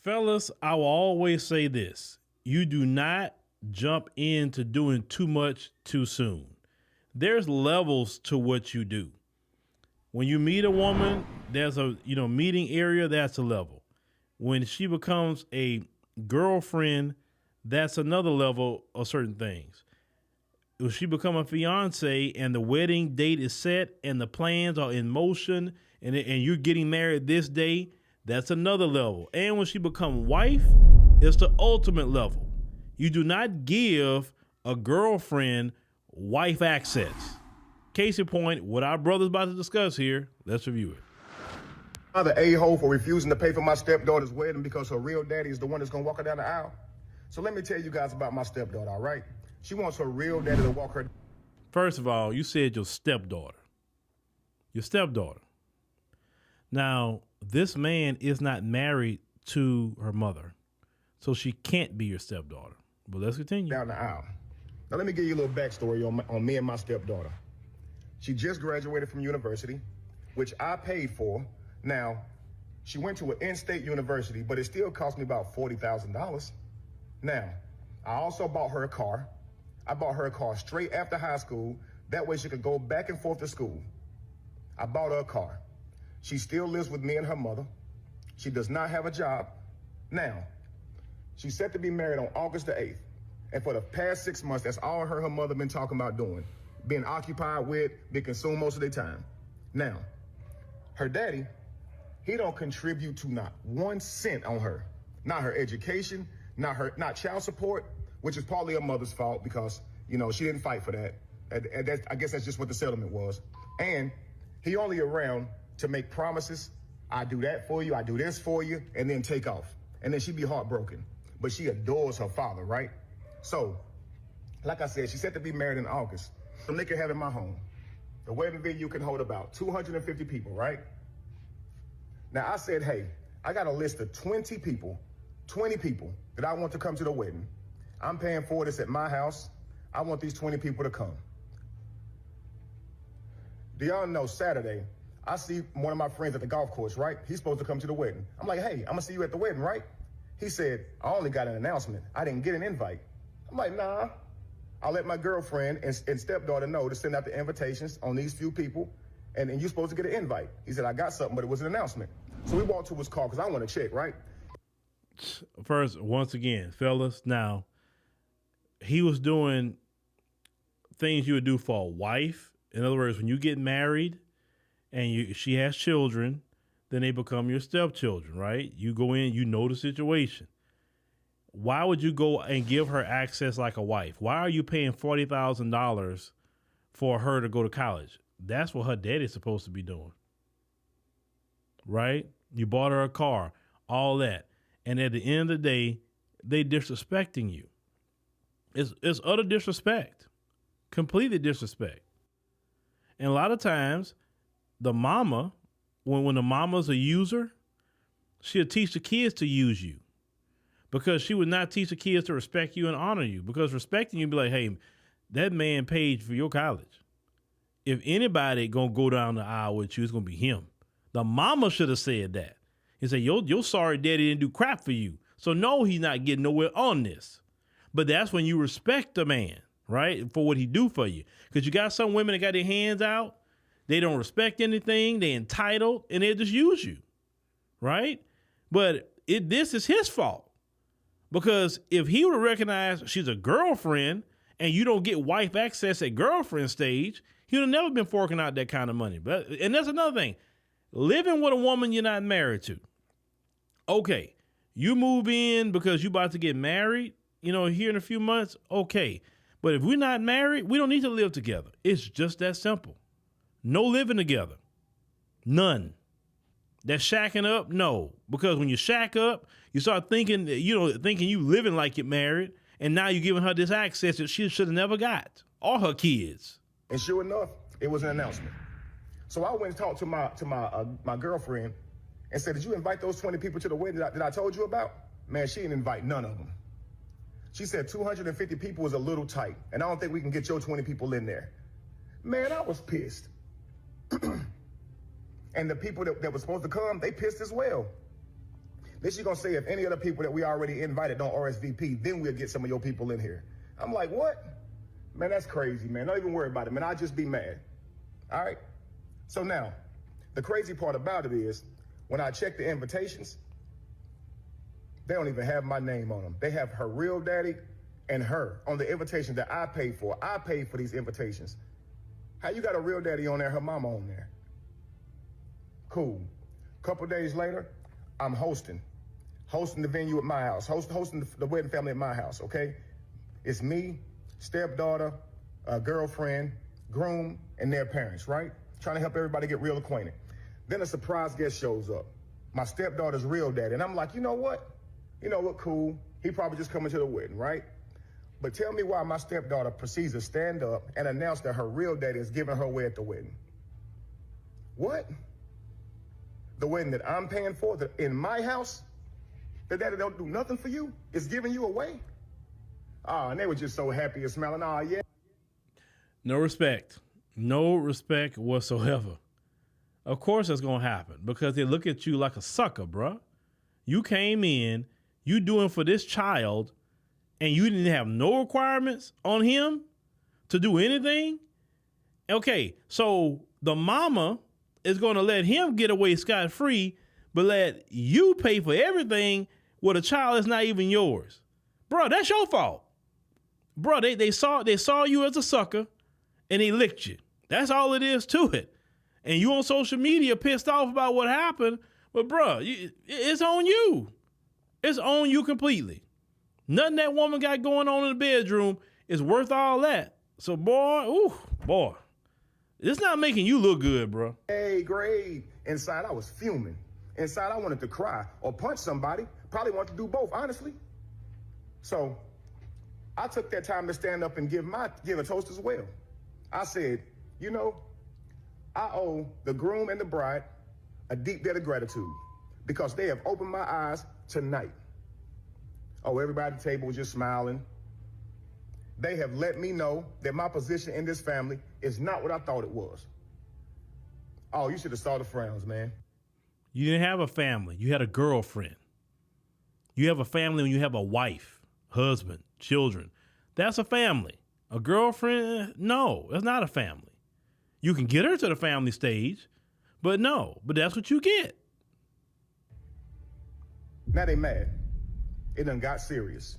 Fellas, I will always say this. You do not jump into doing too much too soon. There's levels to what you do. When you meet a woman, there's a meeting area, that's a level. When she becomes a girlfriend, that's another level of certain things. When she become a fiance and the wedding date is set and the plans are in motion and you're getting married this day, that's another level. And when she become wife, it's the ultimate level. You do not give a girlfriend wife access. Case in point, what our brother's about to discuss here, let's review it. The a-hole for refusing to pay for my stepdaughter's wedding because her real daddy is the one that's gonna walk her down the aisle. So let me tell you guys about my stepdaughter, all right? She wants her real daddy to walk her. First of all, you said your stepdaughter. Your stepdaughter. Now, this man is not married to her mother, so she can't be your stepdaughter. But let's continue. Down the aisle. Now let me give you a little backstory on me and my stepdaughter. She just graduated from university, which I paid for. Now, she went to an in-state university, but it still cost me about $40,000. Now, I also bought her a car. I bought her a car straight after high school. That way she could go back and forth to school. I bought her a car. She still lives with me and her mother. She does not have a job. Now, she's set to be married on August the 8th. And for the past 6 months, that's all her mother been talking about doing. Being occupied with, being consumed most of their time. Now, her daddy, he don't contribute to not 1 cent on her. Not her education, not child support, which is partly her mother's fault because, she didn't fight for that. And I guess that's just what the settlement was. And he only around to make promises. I do that for you, I do this for you, and then take off. And then she'd be heartbroken. But she adores her father, right? So, like I said, she's set to be married in August. So they can have in my home. The wedding venue can hold about 250 people, right? Now I said, hey, I got a list of 20 people that I want to come to the wedding. I'm paying for this at my house. I want these 20 people to come. Do y'all know Saturday, I see one of my friends at the golf course, right? He's supposed to come to the wedding. I'm like, hey, I'm gonna see you at the wedding, right? He said, I only got an announcement. I didn't get an invite. I'm like, nah. I'll let my girlfriend and stepdaughter know to send out the invitations on these few people, and you're supposed to get an invite. He said, I got something, but it was an announcement. So we walked to his car because I want to check, right? First, once again, fellas, now, he was doing things you would do for a wife. In other words, when you get married and she has children, then they become your stepchildren, right? You go in, you know the situation. Why would you go and give her access like a wife? Why are you paying $40,000 for her to go to college? That's what her daddy's supposed to be doing, right? You bought her a car, all that. And at the end of the day, they disrespecting you. It's utter disrespect, completely disrespect. And a lot of times, the mama, when the mama's a user, she'll teach the kids to use you. Because she would not teach the kids to respect you and honor you. Because respecting you be like, hey, that man paid for your college. If anybody gonna go down the aisle with you, it's gonna be him. The mama should have said that. He said, your sorry daddy didn't do crap for you. So no, he's not getting nowhere on this. But that's when you respect the man, right? For what he do for you. Because you got some women that got their hands out. They don't respect anything. They entitled and they just use you, right? But this is his fault. Because if he would have recognized she's a girlfriend and you don't get wife access at girlfriend stage, he would have never been forking out that kind of money. And that's another thing. Living with a woman you're not married to. Okay, you move in because you're about to get married, here in a few months. Okay, but if we're not married, we don't need to live together. It's just that simple. No living together. None. That shacking up, no. Because when you shack up, you start thinking you living like you're married, and now you're giving her this access that she should have never got, or her kids. And sure enough, it was an announcement. So I went and talked to my girlfriend and said, did you invite those 20 people to the wedding that I told you about? Man, she didn't invite none of them. She said 250 people was a little tight, and I don't think we can get your 20 people in there. Man, I was pissed. And the people that were supposed to come, they pissed as well. Then she's gonna say if any other people that we already invited don't RSVP, then we'll get some of your people in here. I'm like, what? Man, that's crazy, man. Don't even worry about it, man. I'll just be mad. All right? So now, the crazy part about it is, when I check the invitations, they don't even have my name on them. They have her real daddy and her on the invitation that I paid for. I paid for these invitations. How you got a real daddy on there, her mama on there? Cool. Couple days later, I'm hosting the venue at my house, hosting the wedding family at my house, okay? It's me, stepdaughter, girlfriend, groom, and their parents, right? Trying to help everybody get real acquainted. Then a surprise guest shows up, my stepdaughter's real daddy. And I'm like, you know what? Cool. He probably just coming to the wedding, right? But tell me why my stepdaughter proceeds to stand up and announce that her real daddy is giving her away at the wedding. What? The wedding that I'm paying for, that in my house, the daddy don't do nothing for you, is giving you away? And they were just so happy and smiling. Yeah. No respect. No respect whatsoever. Of course that's going to happen because they look at you like a sucker, bruh. You came in, you doing for this child, and you didn't have no requirements on him to do anything? Okay, so the mama is going to let him get away scot-free, but let you pay for everything with a child that's not even yours. Bro, that's your fault. Bro, they saw you as a sucker, and they licked you. That's all it is to it. And you on social media pissed off about what happened, but bro, it's on you. It's on you completely. Nothing that woman got going on in the bedroom is worth all that. So boy, it's not making you look good, bro. Hey, grade. Inside, I was fuming. Inside, I wanted to cry or punch somebody. Probably wanted to do both, honestly. So I took that time to stand up and give a toast as well. I said, I owe the groom and the bride a deep debt of gratitude because they have opened my eyes tonight. Oh, everybody at the table was just smiling. They have let me know that my position in this family is not what I thought it was. Oh, you should have saw the frowns, man. You didn't have a family. You had a girlfriend. You have a family when you have a wife, husband, children. That's a family. A girlfriend, no, that's not a family. You can get her to the family stage, but that's what you get. Now they mad. It done got serious.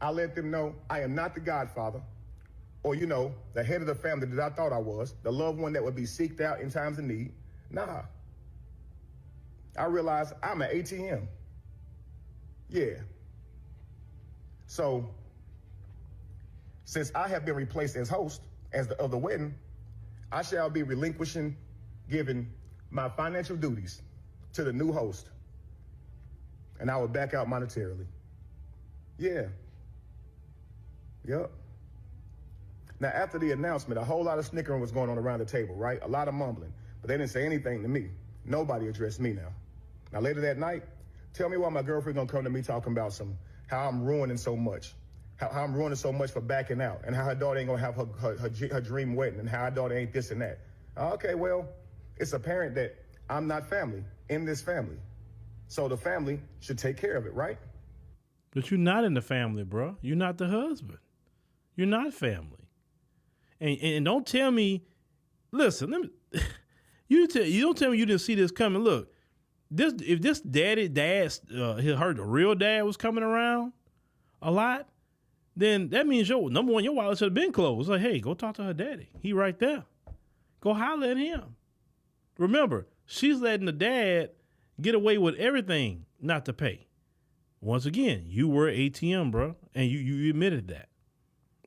I let them know I am not the godfather or, the head of the family that I thought I was, the loved one that would be seeked out in times of need. Nah. I realized I'm an ATM. Yeah. So, since I have been replaced as host of the wedding, I shall be giving my financial duties to the new host. And I will back out monetarily. Yeah. Yep. Now, after the announcement, a whole lot of snickering was going on around the table, right? A lot of mumbling, but they didn't say anything to me. Nobody addressed me now. Now, later that night, tell me why my girlfriend gonna come to me talking about how I'm ruining so much, how I'm ruining so much for backing out, and how her daughter ain't gonna have her dream wedding, and how her daughter ain't this and that. Okay, well, it's apparent that I'm not family in this family. So the family should take care of it, right? But you're not in the family, bro. You're not the husband. You're not family. And don't tell me, listen, you don't tell me you didn't see this coming. Look, if this her real dad was coming around a lot, then that means your wallet should have been closed. Like, hey, go talk to her daddy. He right there. Go holler at him. Remember, she's letting the dad get away with everything not to pay. Once again, you were ATM, bro, and you admitted that.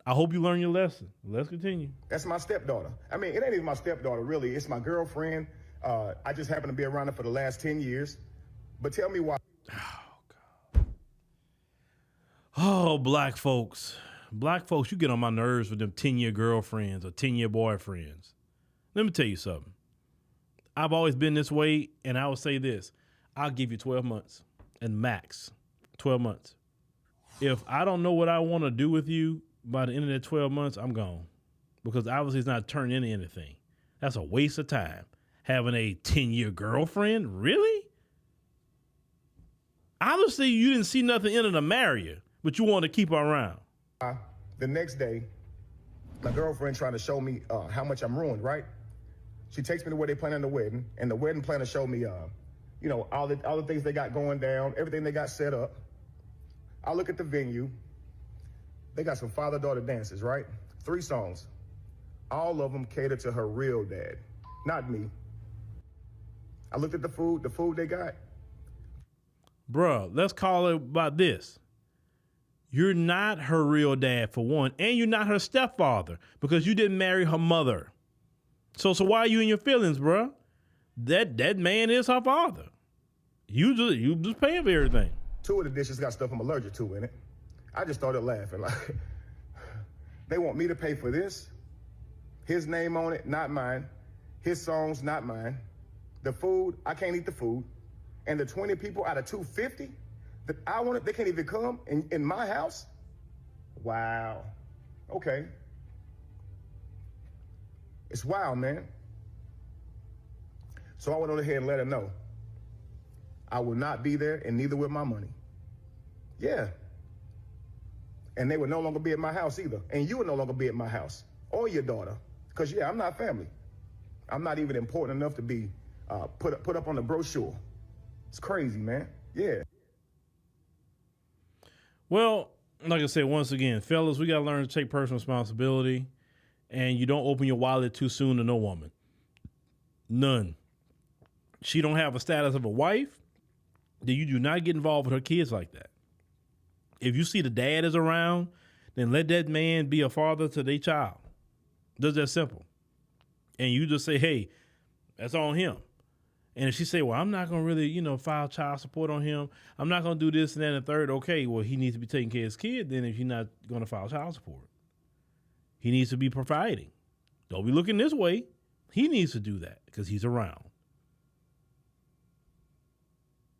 I hope you learn your lesson. Let's continue. That's my stepdaughter. I mean, it ain't even my stepdaughter, really. It's my girlfriend. I just happen to be around her for the last 10 years. But tell me why. Oh, God. Oh, black folks. Black folks, you get on my nerves with them 10-year girlfriends or 10-year boyfriends. Let me tell you something. I've always been this way, and I will say this. I'll give you 12 months and max 12 months. If I don't know what I want to do with you by the end of that 12 months, I'm gone. Because obviously it's not turning into anything. That's a waste of time. Having a 10-year girlfriend? Really? Obviously, you didn't see nothing in her to marry her, but you wanted to keep her around. The next day, my girlfriend trying to show me how much I'm ruined, right? She takes me to where they planning the wedding, and the wedding planner showed me, all the things they got going down, everything they got set up. I look at the venue. They got some father-daughter dances, right? 3 songs. All of them cater to her real dad, not me. I looked at the food they got. Bruh, let's call it about this. You're not her real dad, for one, and you're not her stepfather because you didn't marry her mother. So why are you in your feelings, bruh? That man is her father. You just paying for everything. 2 of the dishes got stuff I'm allergic to in it. I just started laughing. Like, they want me to pay for this? His name on it, not mine. His songs, not mine. The food, I can't eat the food. And the 20 people out of 250 that I wanted, they can't even come in my house? Wow. Okay. It's wild, man. So I went on ahead and let her know I will not be there, and neither will my money. Yeah. And they would no longer be at my house either. And you would no longer be at my house or your daughter. Because, yeah, I'm not family. I'm not even important enough to be put up on the brochure. It's crazy, man. Yeah. Well, like I said, once again, fellas, we got to learn to take personal responsibility. And you don't open your wallet too soon to no woman. None. She don't have a status of a wife, then you do not get involved with her kids like that. If you see the dad is around, then let that man be a father to their child. Just that simple. And you just say, hey, that's on him. And if she say, well, I'm not going to really, file child support on him. I'm not going to do this and that and the third. Okay, well, he needs to be taking care of his kid then if you're not going to file child support. He needs to be providing. Don't be looking this way. He needs to do that because he's around.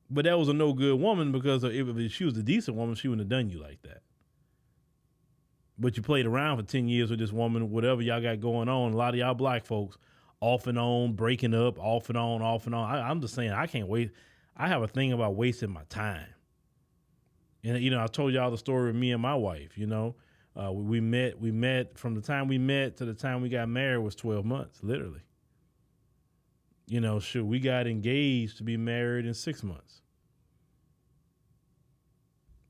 But that was a no good woman because if she was a decent woman, she wouldn't have done you like that. But you played around for 10 years with this woman, whatever y'all got going on. A lot of y'all black folks off and on, breaking up, off and on, off and on. I'm just saying, I can't wait. I have a thing about wasting my time. And, I told y'all the story of me and my wife, we met from the time we met to the time we got married was 12 months, literally. We got engaged to be married in 6 months.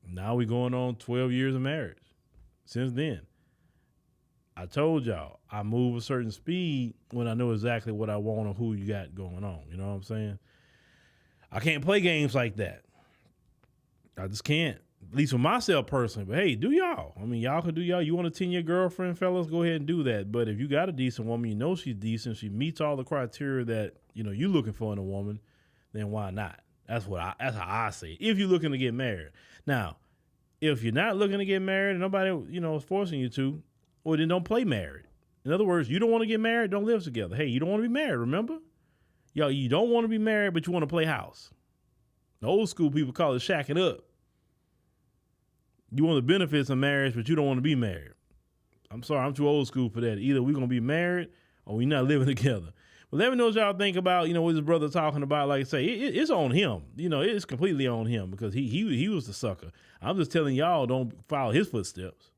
Now we're going on 12 years of marriage. Since then, I told y'all I move a certain speed when I know exactly what I want or who you got going on. You know what I'm saying? I can't play games like that. I just can't. At least for myself personally. But hey, do y'all. I mean, y'all can do y'all. You want to 10-year girlfriend, fellas, go ahead and do that. But if you got a decent woman, she's decent, she meets all the criteria that, you looking for in a woman, then why not? That's how I say it. If you're looking to get married. Now, if you're not looking to get married and nobody, is forcing you to, well, then don't play married. In other words, you don't want to get married, don't live together. Hey, you don't want to be married, remember? Yo, you don't want to be married, but you want to play house. The old school people call it shacking up. You want the benefits of marriage, but you don't want to be married. I'm sorry, I'm too old school for that. Either we're going to be married or we're not living together. But let me know what y'all think about, what his brother talking about. Like I say, it's on him. It's completely on him because he was the sucker. I'm just telling y'all, don't follow his footsteps.